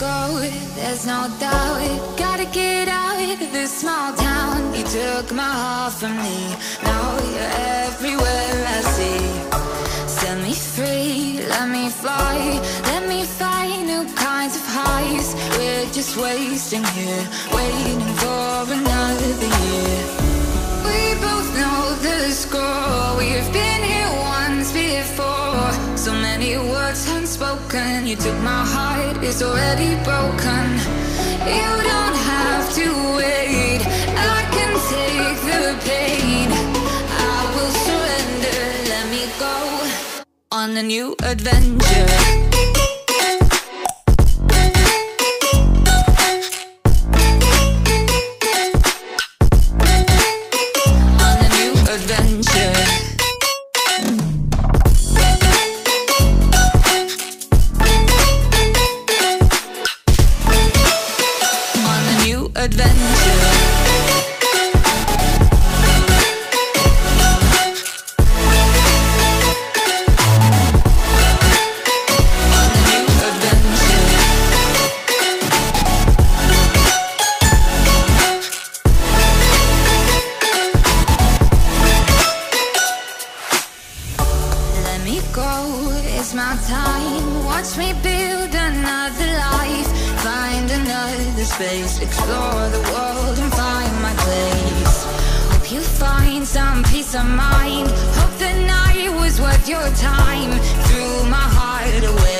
go, there's no doubt. Gotta get out of this small town. You took my heart from me, now you're everywhere I see. Set me free, let me fly, let me find new kinds of highs. We're just wasting here, waiting for another year. We both know the score, we've been here once before. So many words unspoken, you took my heart, it's already broken. You don't have to wait, I can take the pain. I will surrender, let me go on a new adventure. It's my time, watch me build another life. Find another space, explore the world and find my place. Hope you find some peace of mind. Hope the night was worth your time. Threw my heart away